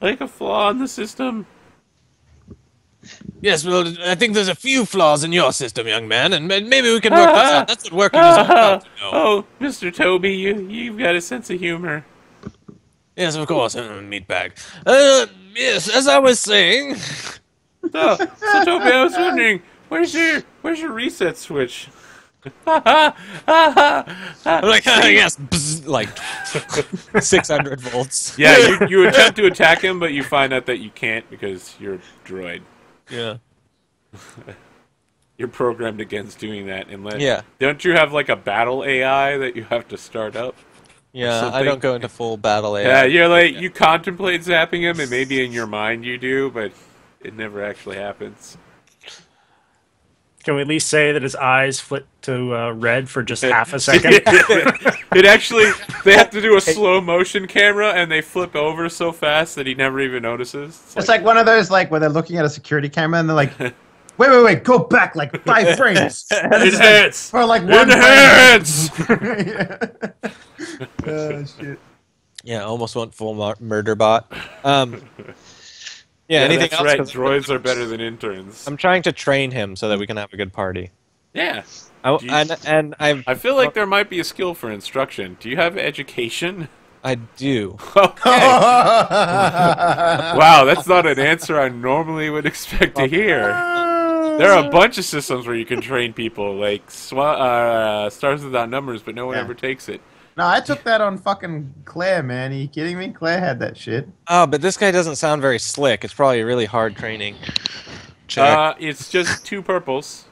like a flaw in the system? Yes, well, I think there's a few flaws in your system, young man, and maybe we can work this out. That's what working is all about, you know. Oh, Mr. Toby, you've got a sense of humor. Yes, of course, meatbag. Yes, as I was saying. So Toby, I was wondering, where's your reset switch? I'm like, yes, bzz, like 600 volts. Yeah, you attempt to attack him, but you find out that you can't because you're a droid. Yeah. You're programmed against doing that unless... Yeah. Don't you have like a battle AI that you have to start up? Yeah, I don't go into full battle AI. Yeah, you're like, you contemplate zapping him, and maybe in your mind you do, but it never actually happens. Can we at least say that his eyes flit to red for just half a second? It actually, they have to do a slow motion camera, and they flip over so fast that he never even notices. It's like one of those, like, where they're looking at a security camera, and they're like, wait, go back like 5 frames. Enhance! For like 1 Enhance! Oh, shit. Yeah, almost went full murder bot. Yeah, Yeah, anything that's else? right. 'Cause Droids are better than interns. I'm trying to train him so that we can have a good party. Yeah. I feel like there might be a skill for instruction. Do you have education? I do. Okay. Wow, that's not an answer I normally would expect to hear. There are a bunch of systems where you can train people, like Stars Without Numbers, but no one ever takes it. No, I took that on fucking Claire, man. Are you kidding me? Claire had that shit. Oh, but this guy doesn't sound very slick. It's probably really hard training. It's just 2 purples.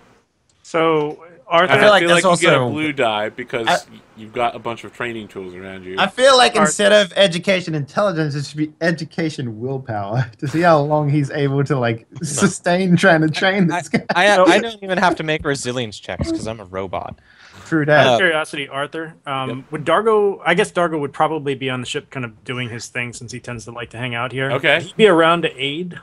So, Arthur, And feel like I feel that's like you get a also- blue die because you've got a bunch of training tools around you. I feel like instead of education intelligence, it should be education willpower to see how long he's able to like sustain trying to train this guy. I don't even have to make resilience checks because I'm a robot. True out that. of curiosity, Arthur, would Dargo? I guess Dargo would probably be on the ship, kind of doing his thing, since he tends to like to hang out here. Okay. Would he be around to aid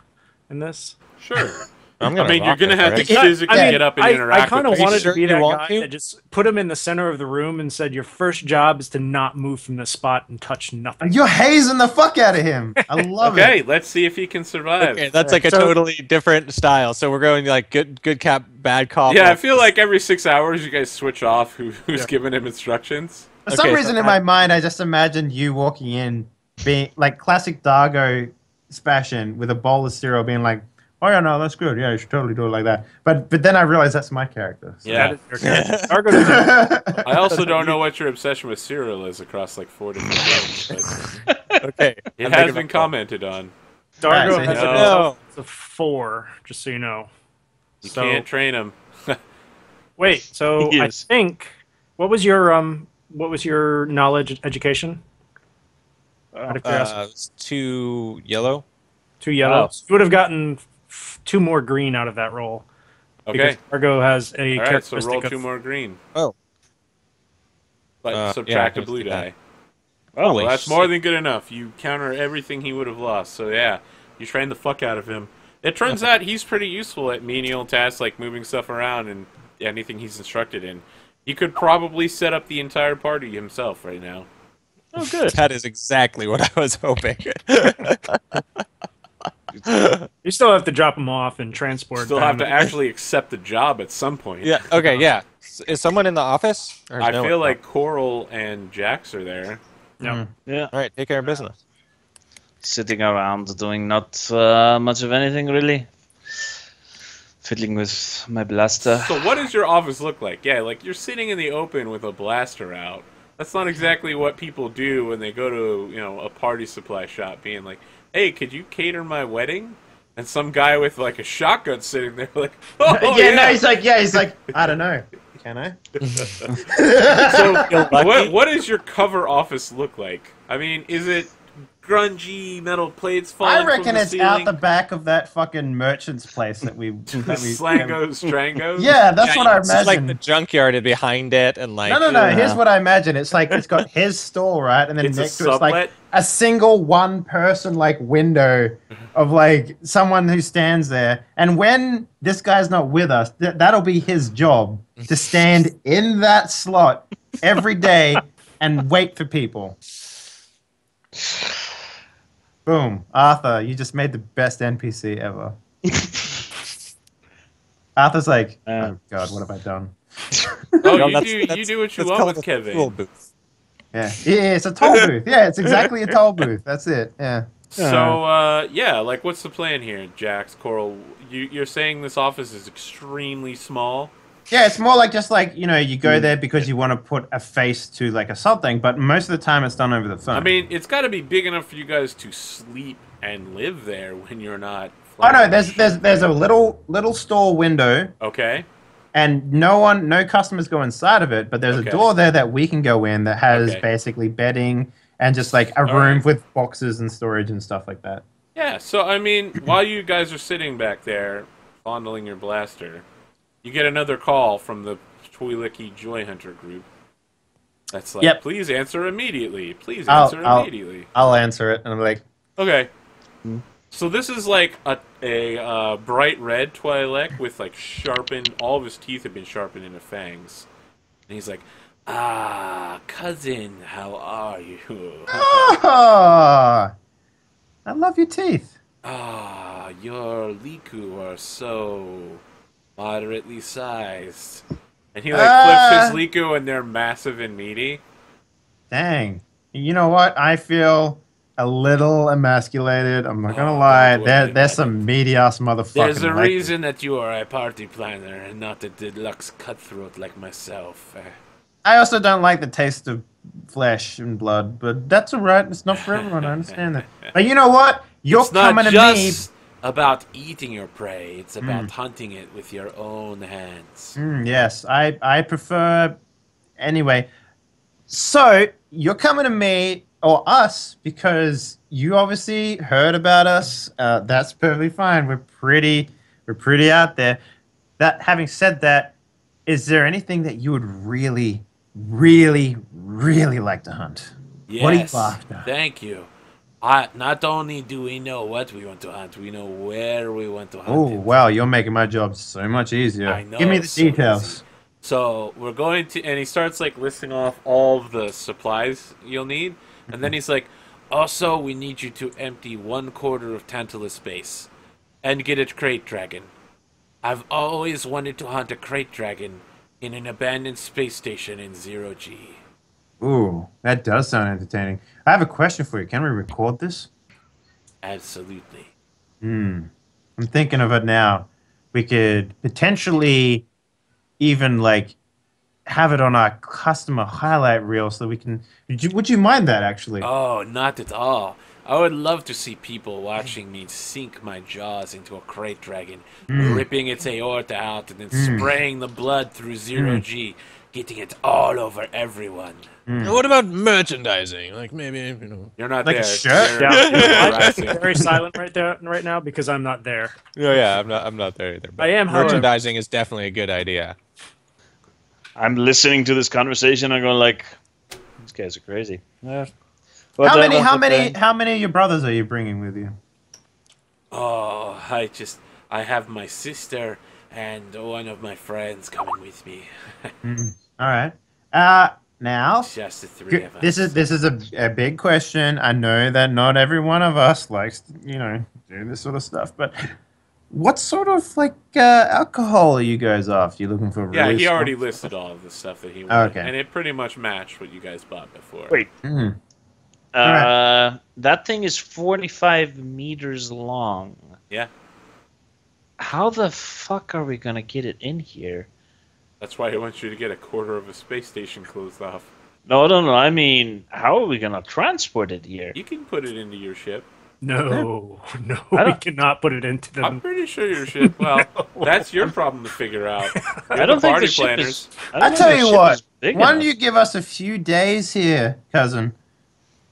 in this? Sure. I mean, you're rock going to it, have to right? physically get up and interact I kind of with wanted people. to be You that want guy to? that just put him in the center of the room and said, "Your first job is to not move from the spot and touch nothing." You're hazing the fuck out of him. I love Okay, it. let's see if he can survive. Okay, that's like a So- totally different style. So we're going like good cop, bad cop. Yeah, I like- feel like every 6 hours you guys switch off who's giving him instructions. For some Okay, reason so in my mind, I just imagined you walking in, being like classic Dargo fashion with a bowl of cereal, being like, "Oh yeah, no, that's good. Yeah, you should totally do it like that." But then I realized that's my character. So. Yeah. Dargo doesn't- I also don't know what your obsession with cereal is across like 4 different games, but Okay. it I'm has thinking been about- commented on. Dargo Right, has so no. No. a 4, just so you know. You So- can't train him. Wait, so Yes. I think what was your knowledge education? Out of curiosity. It's 2 yellow. 2 yellow. wow. So you would have gotten 2 more green out of that roll. Okay. Because Dargo has a All right, so characteristic roll of 2 more green. Oh. But Yeah, subtract a let's blue do that. die. Holy Well, that's shit. more than good enough. You counter everything he would have lost. So yeah, you train the fuck out of him. It turns out he's pretty useful at menial tasks like moving stuff around and anything he's instructed in. He could probably set up the entire party himself right now. Oh, good. That is exactly what I was hoping. You still have to drop him off and transport. Still have them. to actually accept the job at some point. Yeah. Okay. Yeah. Is someone in the office? Or is I no feel one? like Coral and Jax are there. Yep. Yeah. All right. Take care of business. Sitting around doing not much of anything really. Fiddling with my blaster. So what does your office look like? Yeah, like you're sitting in the open with a blaster out. That's not exactly what people do when they go to, a party supply shop being like, "Hey, could you cater my wedding?" And some guy with like a shotgun sitting there like, "Oh, No, he's like, I don't know. Can I? So what does your cover office look like? I mean, is it grungy metal plates falling I reckon from the it's ceiling? out the back of that fucking merchant's place that we. Slangos, Strangos? Yeah, that's what I It's just like imagine. the junkyard behind it, and like. No. Here's what I imagine. It's like it's got his stall, right, and then It's a next to it's like sublet? a single one-person like window of like someone who stands there. And when this guy's not with us, that'll be his job to stand in that slot every day and wait for people. Boom. Arthur, you just made the best NPC ever. Arthur's like, oh god, what have I done? Oh, Well, you do what you that's want called with a fuel Kevin. booth. Yeah, it's a toll booth. Yeah, it's exactly a toll booth. That's it. Yeah. So, yeah, like, what's the plan here, Jax, Coral? You're saying this office is extremely small? Yeah, it's more like just like, you go there because you want to put a face to like a something, but most of the time it's done over the phone. I mean, it's got to be big enough for you guys to sleep and live there when you're not. oh no, there's a little store window, Okay. and no customers go inside of it, but there's Okay. a door there that we can go in that has Okay. basically bedding and just like a All room right. with boxes and storage and stuff like that. Yeah, so, I mean, while you guys are sitting back there, fondling your blaster, you get another call from the Twi'leki Joy Hunter group. That's like, Yep. please answer immediately. Please I'll- answer I'll- immediately. I'll answer it, and I'm like, Okay. So this is like a bright red Twi'lek with like sharpened. All of his teeth have been sharpened into fangs, and he's like, "Ah, cousin, how are you? oh, I love your teeth. Ah, your Liku are so moderately sized." And he like flips his Liku, and they're massive and meaty. Dang. You know what? I feel a little emasculated. I'm not gonna Oh, lie. don't worry There's about some meaty ass motherfuckers. There's a like reason that you are a party planner and not a deluxe cutthroat like myself. I also don't like the taste of flesh and blood, but that's alright. It's not for everyone. I understand that. But you know what? You're It's not coming to me. just about eating your prey. It's about hunting it with your own hands. Yes, I prefer. Anyway, so you're coming to me or us because you obviously heard about us. That's perfectly fine. We're pretty out there. That having said that, is there anything that you would really, really, really like to hunt? Yes, What are you after? thank you. Not only do we know what we want to hunt, we know where we want to hunt. Oh it. wow, you're making my job so much easier. I know. Give me the so details. easy. So we're going to, and he starts like listing off all of the supplies you'll need, and then he's like, also we need you to empty 1/4 of Tantalus space, and get a crate dragon. I've always wanted to hunt a crate dragon in an abandoned space station in 0G. Ooh, that does sound entertaining. I have a question for you. Can we record this? Absolutely. I'm thinking of it now. We could potentially even like have it on our customer highlight reel so we can. Would you mind that actually? Oh, not at all. I would love to see people watching me sink my jaws into a crate dragon, ripping its aorta out and then spraying the blood through 0G, getting it all over everyone. Now, what about merchandising? Like maybe You're not Like a there. shirt? You're I'm harassing. very silent right now because I'm not there. No, yeah, I'm not there either. But I am, however. merchandising is definitely a good idea. I'm listening to this conversation. I'm going like, these guys are crazy. Yeah. How many of your brothers are you bringing with you? Oh, I have my sister and one of my friends coming with me. All right. Now Just the three of us. this is a big question. I know that not every one of us likes to, do this sort of stuff, but what sort of like alcohol are you guys after? You looking for? Yeah, really he already strong- listed all of the stuff that he wanted, Okay. and it pretty much matched what you guys bought before. Wait. Mhm. That thing is 45 meters long. Yeah, How the fuck are we gonna get it in here? that's why he wants you to get 1/4 of a space station closed off. No. I mean, how are we gonna transport it here? You can put it into your ship. No, no, I we don't- cannot put it into I'm them. pretty sure your ship. Well, that's your problem to figure out. You're I don't the think party the ship planners. is. I tell you what. Why Why don't you give us a few days here, cousin,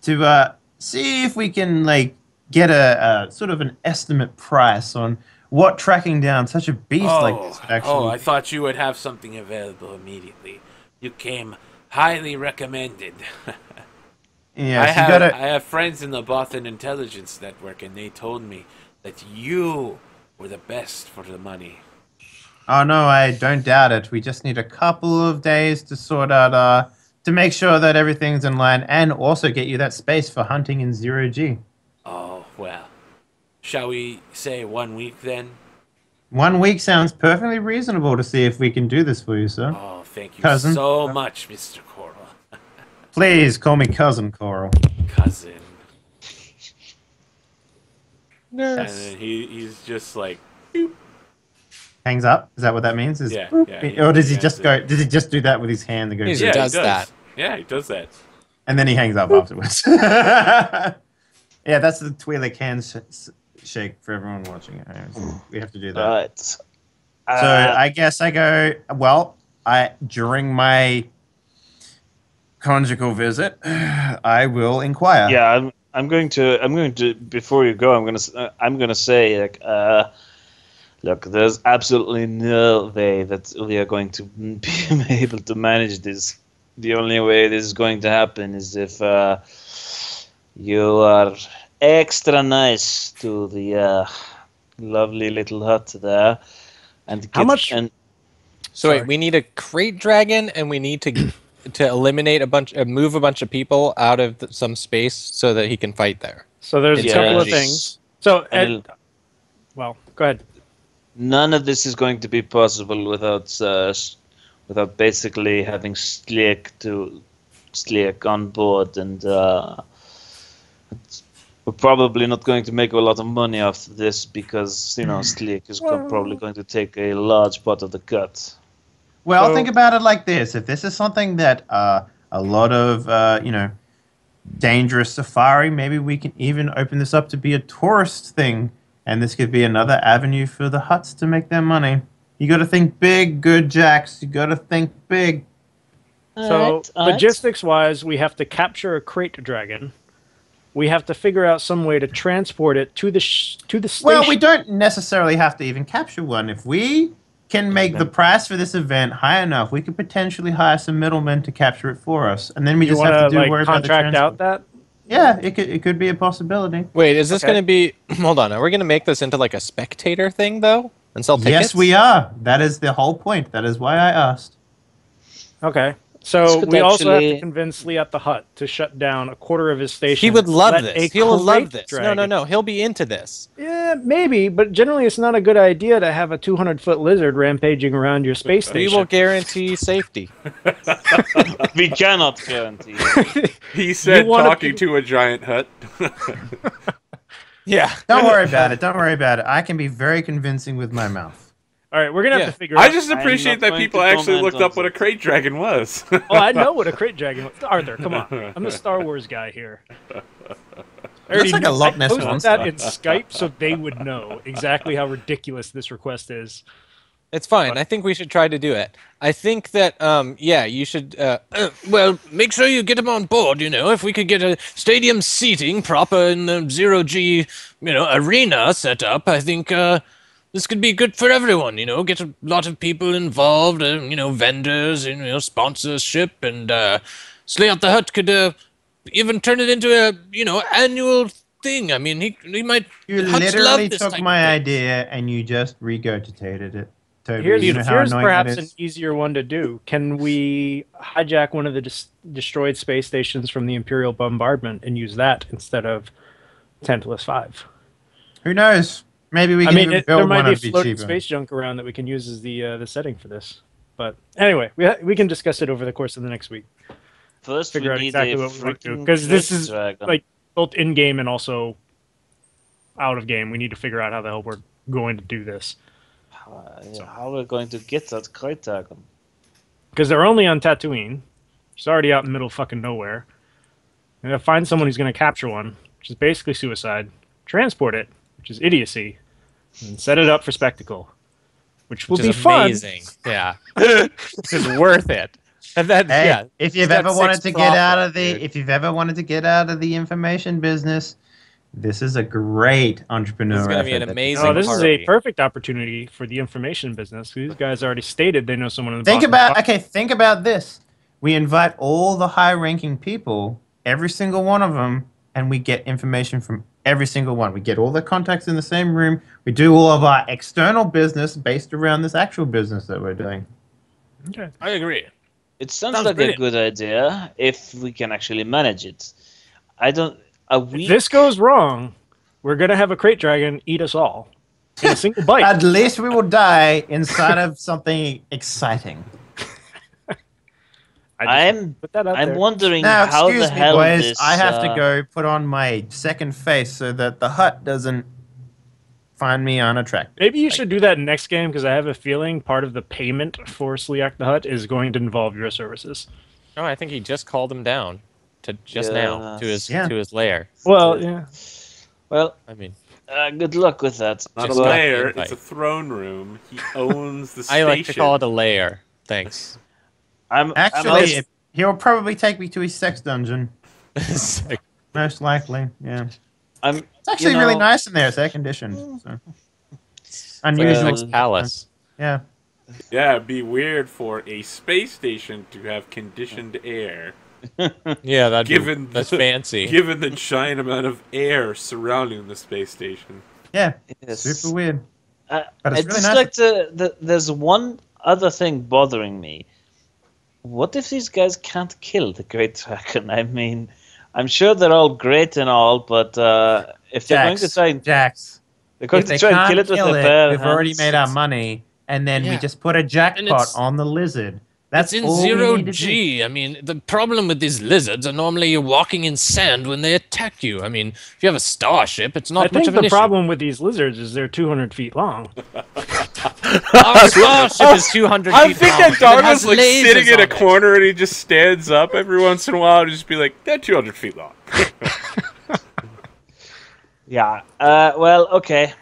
to see if we can like get a sort of an estimate price on what tracking down such a beast like this would actually. I thought you would have something available immediately. You came highly recommended. Yes, I have friends in the Boston Intelligence Network, and they told me that you were the best for the money. Oh no, I don't doubt it. We just need a couple of days to sort out to make sure that everything's in line, and also get you that space for hunting in 0G. Oh, well, shall we say 1 week then? 1 week sounds perfectly reasonable to see if we can do this for you, sir. Oh, thank you Cousin. so much, Mr. Coral. Please call me Cousin Coral. Cousin. And Nurse. then he's just like, Hangs up. Is that what that means? Is Yeah, boop? yeah, Or does he yeah, just that's go? Does he just do that with his hand and go? He's- boop? yeah, does he does that. Yeah, he does that. And then he hangs up afterwards. Yeah, that's the Twi'lek hand shake for everyone watching it. We have to do that. Right. So I guess I go. Well, during my conjugal visit, I will inquire. Yeah, I'm going to before you go, I'm gonna say like look, there's absolutely no way that we are going to be able to manage this. The only way this is going to happen is if you are extra nice to the lovely little hut there, and How much- and So wait, we need a crate dragon, and we need to eliminate move a bunch of people out of some space so that he can fight there. So there's a Yeah. couple of Yes. things. So, and well, go ahead. none of this is going to be possible without basically having Sleat on board, and we're probably not going to make a lot of money off this because Sleat is probably going to take a large part of the cut. Well, So- think about it like this: if this is something that a lot of dangerous safari, maybe we can even open this up to be a tourist thing, and this could be another avenue for the huts to make their money. You got to think big, good Jacks. You got to think big. So, logistics-wise, we have to capture a crate dragon. We have to figure out some way to transport it to the station. Well, we don't necessarily have to even capture one. If we can make the price for this event high enough, we could potentially hire some middlemen to capture it for us, and then we You just have to want worry to about the contract out transport. that? Yeah, it could be a possibility. Wait, is this Okay. going to be? Hold on, are we going to make this into like a spectator thing though, and sell tickets? Yes, we are. That is the whole point. That is why I asked. Okay. This So could we also have to actually- convince Sleat the Hut to shut down a quarter of his station. He would love let this. a He'll love crate this. dragon- No. He'll be into this. Yeah, maybe, but generally it's not a good idea to have a 200-foot lizard rampaging around your space We station. will guarantee safety. We cannot guarantee. He said wanna talking be- to a giant hut. Yeah. Don't worry about it. Don't worry about it. I can be very convincing with my mouth. All right, we're gonna Yeah. have to figure I out. just I'm appreciate not that going people to actually comment looked on up what a crate dragon was. Oh, I know what a crate dragon was. Arthur, come on. I'm the Star Wars guy here. I already like a knew- Loch Ness I posted Monster. that in Skype so they would know exactly how ridiculous this request is. It's fine. I think we should try to do it. I think that, yeah, you should, well, make sure you get him on board, if we could get a stadium seating proper in the zero-G, arena set up, I think, this could be good for everyone, get a lot of people involved, vendors, sponsorship, and, Sleat the Hut could, even turn it into a, annual thing. I mean, he might, You Huts literally love this took type my of thing. idea and you just regurgitated it. Toby, Here's, you know how here's annoying that perhaps an is? easier one to do. Can we hijack one of the destroyed space stations from the Imperial bombardment and use that instead of Tantalus 5? Who knows? Maybe we I can mean, even there build might one be and be floating cheaper. space junk around that we can use as the setting for this. But anyway, we can discuss it over the course of the next week. First, Figure we out need exactly a what we want to do, freaking 'cause this crate is, dragon. like, both in game and also out of game. We need to figure out how the hell we're going to do this How we're going to get that crate dragon? because they're only on Tatooine. She's already out in the middle of fucking nowhere. We gotta find someone who's going to capture one, which is basically suicide. Transport it, which is idiocy, and set it up for spectacle, which will Which be is fun. amazing. Yeah. Which is worth it. And then, Hey, yeah. if you've He's got ever wanted 6 to get out profit, of the dude. if you've ever wanted to get out of the information business, this is a great entrepreneur This is gonna be effort an that- amazing- Oh, this is a party. perfect opportunity for the information business. These guys already stated they know someone in the Think bottom about five. okay, think about this. We invite all the high-ranking people, every single one of them, and we get information from every single one. We get all the contacts in the same room. We do all of our external business based around this actual business that we're doing. Okay. I agree. It sounds Sounds like brilliant. a good idea if we can actually manage it. I don't. A If week. this goes wrong, we're gonna have a crate dragon eat us all in a single bite. At least we will die inside of something exciting. I'm put that out there. wondering Now, how excuse the me, hell boys. this. I have to go put on my second face so that the hut doesn't find me unattractive. Maybe you should do that next game because I have a feeling part of the payment for Sleat the Hut is going to involve your services. No, I think he just called him down to now to his lair. Well, yeah. Well, I mean, good luck with that. Not a Just got the lair, invite. it's a throne room. He owns the station. I like to call it a lair. Thanks. Actually, he'll probably take me to his sex dungeon. Sick. Most likely, yeah. I'm. It's actually really nice in there. It's air conditioned. So. Unusual. Nice palace. Yeah. Yeah, it'd be weird for a space station to have conditioned air. Yeah, that's the, fancy. Given the giant amount of air surrounding the space station. Yeah. Yes. Super weird. But I'd it's really just nice. like to. There's one other thing bothering me. What if these guys can't kill the Great Dragon? I mean, I'm sure they're all great and all, but if they're going to try and Jax. they're going If to they try and can't kill it with kill their it, bare we've already hands, made our money, and then we Yeah. just put a jackpot it's- on the lizard. That's It's in all we zero need to do. G. I mean, the problem with these lizards are normally you're walking in sand when they attack you. I mean, if you have a starship, it's not I much think of an the issue. problem with these lizards is they're 200 feet long. Our starship is 200 I feet think long. that It dog has was like lasers sitting in on a it. corner and he just stands up every once in a while and just be like, "They're 200 feet long." yeah. Well, okay.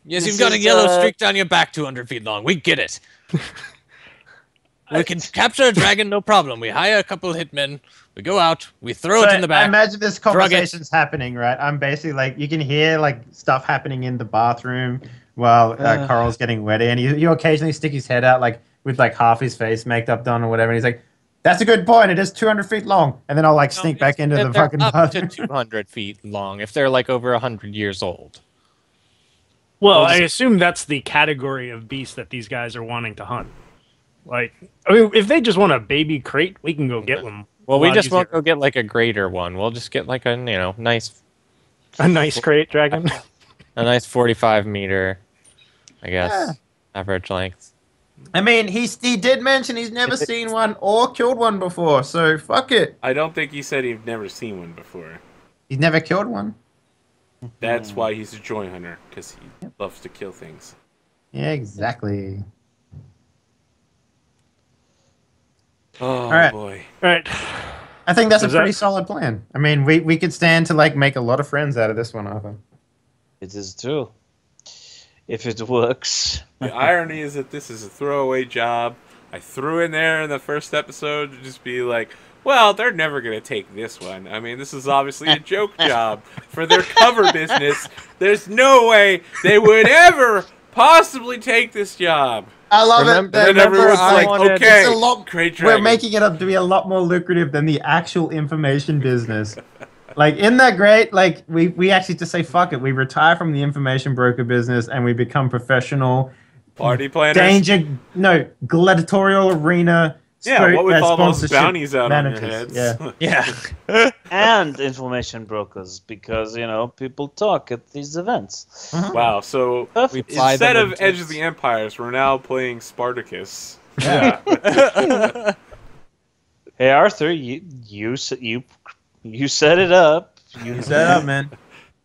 Yes, This you've got a is, yellow streak down your back 200 feet long. We get it. We can capture a dragon, no problem. We hire a couple hitmen. We go out. We throw it in the I back. imagine this drug it. conversation's happening, right? I'm basically like, you can hear like stuff happening in the bathroom while Coral's getting ready, and you occasionally stick his head out like with like half his face makeup done or whatever, and he's like, "That's a good point. It is 200 feet long," and then I'll like sneak back into the They're fucking up bathroom. to 200 feet long if they're like over 100 years old. Well, I assume that's the category of beast that these guys are wanting to hunt. Like, I mean, if they just want a baby crate, we can go get them. Well, a we lot just won't easier. go get like a greater one. We'll just get like a nice A nice crate dragon. 45 meter, I guess, Yeah. average length. I mean, he did mention he's never seen one or killed one before, so fuck it. I don't think he said he'd never seen one before. He's never killed one. That's why he's a joy hunter, because he loves to kill things. Yeah, exactly. Oh, right. boy. All right. I think that's a Is that- pretty solid plan. I mean, we could stand to like make a lot of friends out of this one, Arthur. It is true. If it works. The irony is that this is a throwaway job. I threw in there in the first episode to just be like, well, they're never going to take this one. I mean, this is obviously a joke job for their cover business. There's no way they would ever possibly take this job. I love Remember- it. That And everyone's I like, wanted- okay, it's a lot, Great we're Dragon. making it up to be a lot more lucrative than the actual information business. Like, isn't that great? Like, we actually just say, fuck it. We retire from the information broker business and we become professional Party planners. gladiatorial arena. Yeah, what with all those sponsorship bounties out on your managers. heads. Yeah. Yeah. And information brokers, because, people talk at these events. Wow, so We fly instead them of in Edge of the Empires, we're now playing Spartacus. Yeah. Hey, Arthur, you set it up. You set it up, man.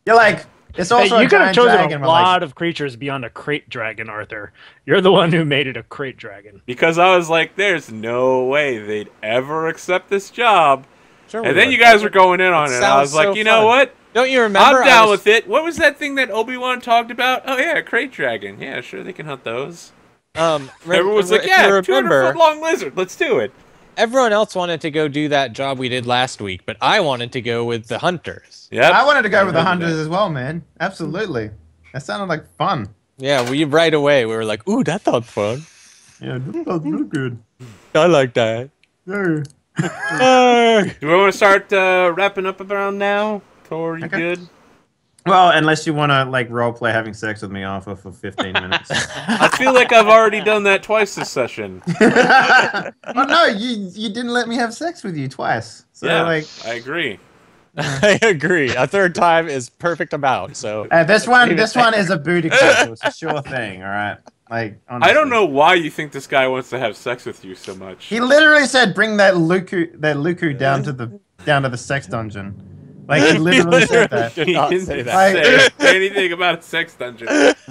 You're like, it's also Hey, you a could have giant chosen dragon. a We're like, lot of creatures beyond a crate dragon, Arthur. You're the one who made it a crate dragon. Because I was like, there's no way they'd ever accept this job. Sure And then you guys were going in on it. And I was sounds like, so you know fun. what? Don't you remember? I'm down with it. What was that thing that Obi-Wan talked about? Oh, yeah, a crate dragon. Yeah, sure, they can hunt those. Everyone was like, if yeah, you 200 foot long lizard. Let's do it. everyone else wanted to go do that job we did last week, but I wanted to go with the hunters. Yep. I wanted to go with the remember hunters that. as well, man. Absolutely. That sounded like fun. Yeah, we right away we were like, "Ooh, that sounds fun. Yeah, that does look good. I like that." Yeah. Do we want to start wrapping up around now? Tor, you Okay. good? Well, unless you want to like role play having sex with me, Arthur, for 15 minutes. I feel like I've already done that twice this session. Oh no, you didn't let me have sex with you twice. So Yeah, like, I agree. I agree. A third time is perfect amount. So This one is a booty call, so it's a sure thing. All right, like honestly. I don't know why you think this guy wants to have sex with you so much. He literally said, "Bring that Luku down to the sex dungeon." Like he literally said that. did not say that. Like- say anything about a sex dungeon.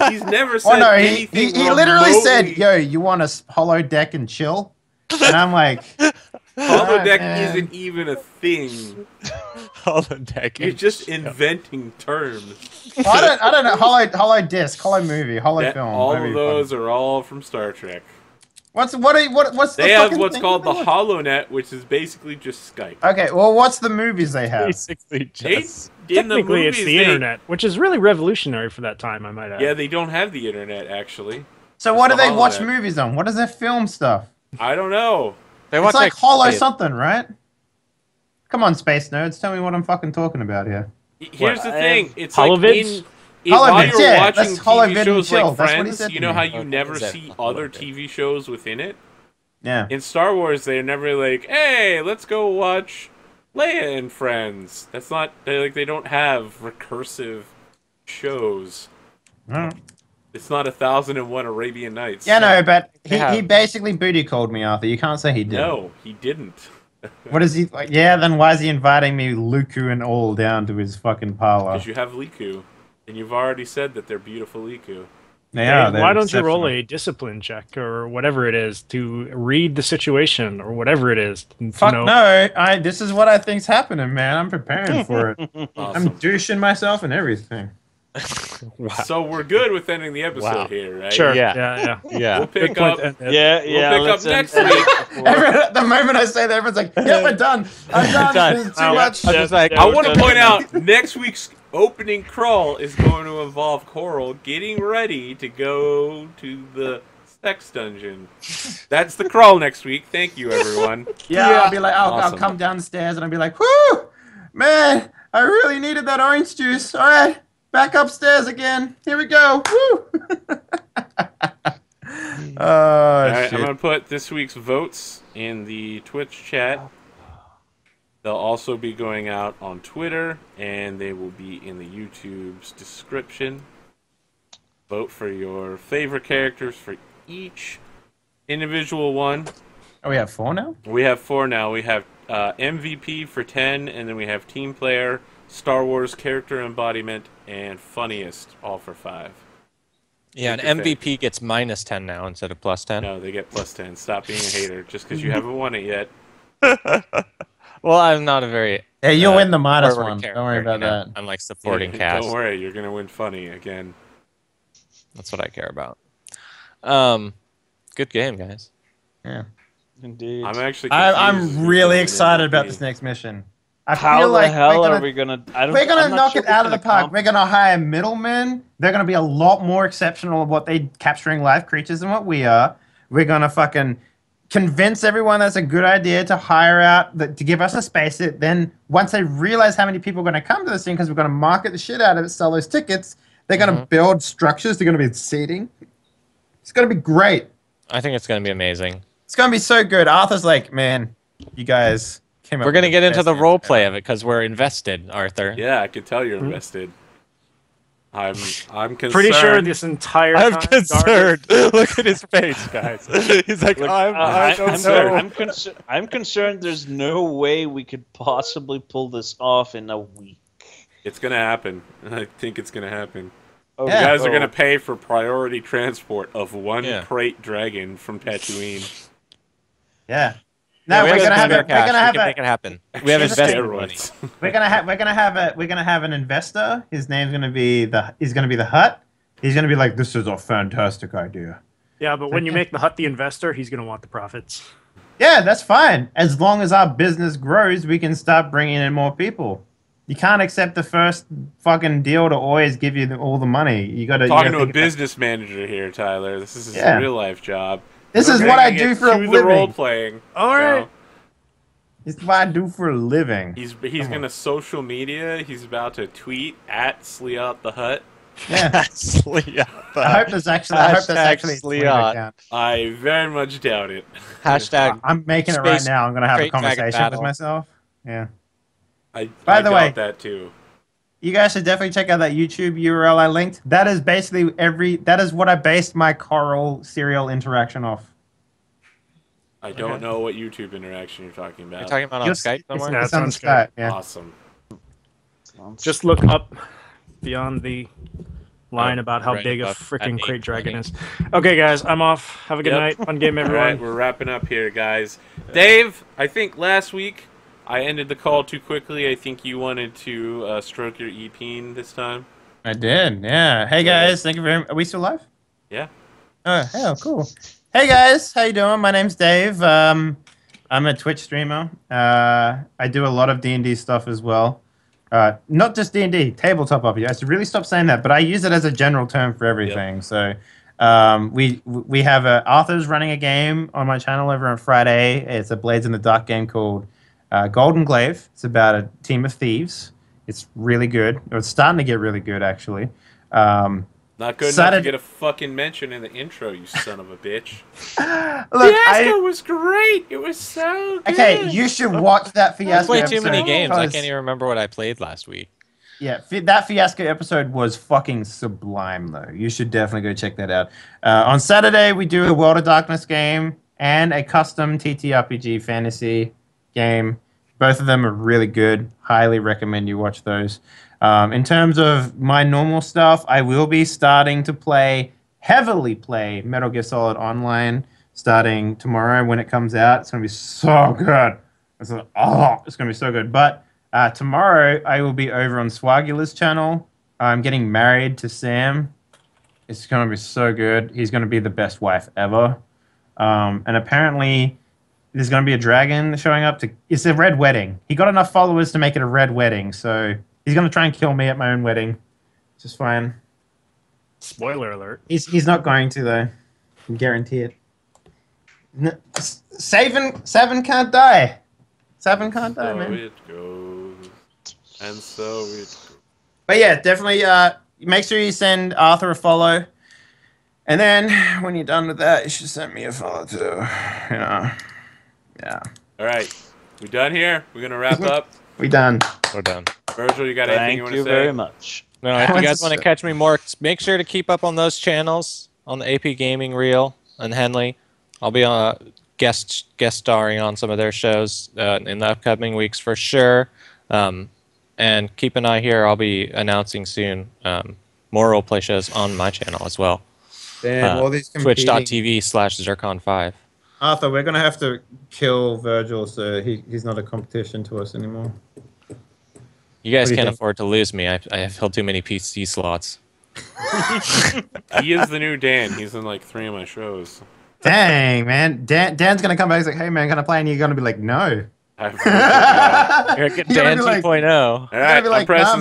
He's never said Oh no, anything. he literally said, remotely- "Yo, you want to hollow deck and chill?" And I'm like, Holodeck man. isn't even a thing. Holodeck. You're just inventing terms. I don't know. Hollow disc, hollow movie, hollow That- film. all whatever of you call it. those are all from Star Trek. What's the They have fucking what's thing called the they watch? HoloNet, which is basically just Skype. Okay, well, what's the movies they have? basically They, just. in the Technically, movies, it's the they- internet, which is really revolutionary for that time, I might add. Yeah, they don't have the internet actually. So what do It's they the watch HoloNet. movies on? What is their film stuff? I don't know. They It's watch like Hollow Wait, something, right? Come on, space nerds, tell me what I'm fucking talking about here. Here's What? the thing. It's like Holovids? while Holovids, you're yeah, watching that's Holovid TV and shows chill. like That's what he Friends, said you to know me. how you Okay, never is that see Holovid? other TV shows within it? Yeah. In Star Wars, they're never like, "Hey, let's go watch Leia and Friends." That's not they don't have recursive shows. Mm. It's not 1001 Arabian Nights. Yeah, no, but he have- basically booty called me, Arthur. You can't say he did. No, he didn't. What is he like? Yeah, then why is he inviting me, Luku and all, down to his fucking parlor? Because you have Liku, and you've already said that they're beautiful Liku. They Hey, are, they're why don't you roll exceptional. a discipline check or whatever it is to read the situation or whatever it is? To Fuck know- no! This is what I think's happening, man. I'm preparing for it. I'm Awesome. douching myself and everything. Wow. So we're good with ending the episode Wow. here, right? Sure. Yeah. Yeah. Yeah. We'll pick Good point up. to end it. Yeah, We'll yeah. pick up let's next end- week. Everyone, the moment I say that, everyone's like, "Yeah, we're done. I'm done. Done. This is too Oh, much." I'm just like, I want to point out next week's opening crawl is going to involve Coral getting ready to go to the sex dungeon. That's the crawl next week. Thank you, everyone. Yeah, I'll be like, I'll Awesome. come downstairs and I'll be like, "Whoo, man, I really needed that orange juice. All right, back upstairs again. Here we go. Woo." Oh All right, shit. I'm gonna put this week's votes in the Twitch chat. They'll also be going out on Twitter, and they will be in the YouTube's description. Vote for your favorite characters for each individual one. Oh, we have 4 now. We have 4 now. We have MVP for 10, and then we have Team Player, Star Wars Character Embodiment, and Funniest, all for 5. Yeah, an Pick your MVP gets -10 now instead of +10. No, they get plus 10. Stop being a hater just because you haven't won it yet. Well, I'm not a very. Hey, you'll win the minus forward one. character, Don't worry about you know? that. I'm like supporting Yeah, cast. Don't worry, you're going to win funny again. That's what I care about. Good game, guys. Yeah. Indeed. I'm actually I'm confused who's really gonna win excited about MVP. this next mission. I How feel the like hell we're are gonna, we gonna? I don't. we're gonna I'm not knock sure it out of the we can park. accomplish- We're gonna hire middlemen. They're gonna be a lot more exceptional at what they capturing live creatures than what we are. We're gonna fucking convince everyone that's a good idea to hire out to give us a space. Then once they realize how many people are gonna come to this thing, because we're gonna market the shit out of it, sell those tickets. They're gonna build structures. They're gonna be seating. It's gonna be great. I think it's going to be amazing. It's gonna be so good. Arthur's like, man, you guys came up. We're going to with get into best the answer role ever." play of it because we're invested, Arthur. Yeah, I can tell you're invested. I'm concerned. Pretty sure this entire I'm time, concerned. Look at his face, guys. He's like, Look, I don't know. I'm concerned. There's no way we could possibly pull this off in a week. It's gonna happen. I think it's gonna happen. Oh, Yeah. You guys are oh. gonna pay for priority transport of one Yeah. crate dragon from Tatooine. Yeah. Yeah, No, we we're have gonna have spare a, we're cash. gonna We have can a, make it happen. We have Extra investment money. steroids. we're gonna have an investor. His name's gonna be the Hut. He's gonna be like, this is a fantastic idea. Yeah, but when you make the Hut the investor, he's gonna want the profits. Yeah, that's fine. As long as our business grows, we can start bringing in more people. You can't accept the first fucking deal to always give you all the money. You gotta Talking to a think about- business manager here, Tyler. This is his Yeah. real life job. This We're is what I bringing do it for a to the role living. playing. All right. This is what I do for a living. He's gonna social media. He's about to tweet at Sleat the Hut. Yeah. I hope there's actually a Hashtag Twitter Sleat. account. I very much doubt it. Hashtag. I'm making it right Space now. I'm gonna have a Crate Dragon conversation with Battle. myself. Yeah. By I the doubt way, that too. you guys should definitely check out that YouTube URL I linked. That is basically that is what I based my Coral serial interaction off. I don't know what YouTube interaction you're talking about. You're talking about on Skype somewhere? Yeah, It's on on the Skype. Yeah. Awesome. Just look up beyond the line Oh, about how right big a above freaking at crate dragon 8:20. is. Okay, guys, I'm off. Have a good Yep. night. Fun game, All everyone. right, we're wrapping up here, guys. Dave, I think last week I ended the call too quickly. I think you wanted to stroke your EP this time. I did. Yeah. Hey guys, thank you very much. Are we still live? Yeah. Oh, hell, cool. Hey guys, how you doing? My name's Dave. I'm a Twitch streamer. I do a lot of D&D stuff as well. Not just D&D, tabletop RPG. I should really stop saying that, but I use it as a general term for everything. Yep. So we have Arthur's running a game on my channel over on Friday. It's a Blades in the Dark game called Golden Glaive. It's about a team of thieves. It's really good. Or it's starting to get really good, actually. Not good enough to get a fucking mention in the intro, you son of a bitch. Look, Fiasco was great. It was so good. Okay, you should watch that Fiasco I episode. played too many games. I because- can't even remember what I played last week. Yeah, that Fiasco episode was fucking sublime, though. You should definitely go check that out. On Saturday, we do a World of Darkness game and a custom TTRPG fantasy game. Both of them are really good. Highly recommend you watch those. In terms of my normal stuff, I will be starting to heavily play Metal Gear Solid Online starting tomorrow when it comes out. It's going to be so good. It's going to be so good. But tomorrow, I will be over on Swagula's channel. I'm getting married to Sam. It's going to be so good. He's going to be the best wife ever. And apparently, there's going to be a dragon showing up. It's a red wedding. He got enough followers to make it a red wedding, so he's going to try and kill me at my own wedding. Which is fine. Spoiler alert. He's not going to, though. I can guarantee it. Seven can't die. Seven can't die, man. So it goes. And so it goes. But yeah, definitely make sure you send Arthur a follow. And then when you're done with that, you should send me a follow too. You know. Yeah. All right. We done here? We're going to wrap up? We done. We're done. Virgil, you got anything you want to say? Thank you very much. No, if you guys want to catch me more, make sure to keep up on those channels on the AP Gaming Reel and Henley. I'll be guest starring on some of their shows in the upcoming weeks for sure. And keep an eye here. I'll be announcing soon more roleplay shows on my channel as well. Damn, all these competing... Twitch.tv/Zircon5. Arthur, we're going to have to kill Virgil so he's not a competition to us anymore. You guys do you can't think? afford to lose me. I have filled too many PC slots. He is the new Dan. He's in like 3 of my shows. Dang, man. Dan's going to come back and say, hey, man, can I play? And you're going to be like, no. I've heard You're You're gonna Dan be like- 2.0. All right, be I'm like, pressing nah,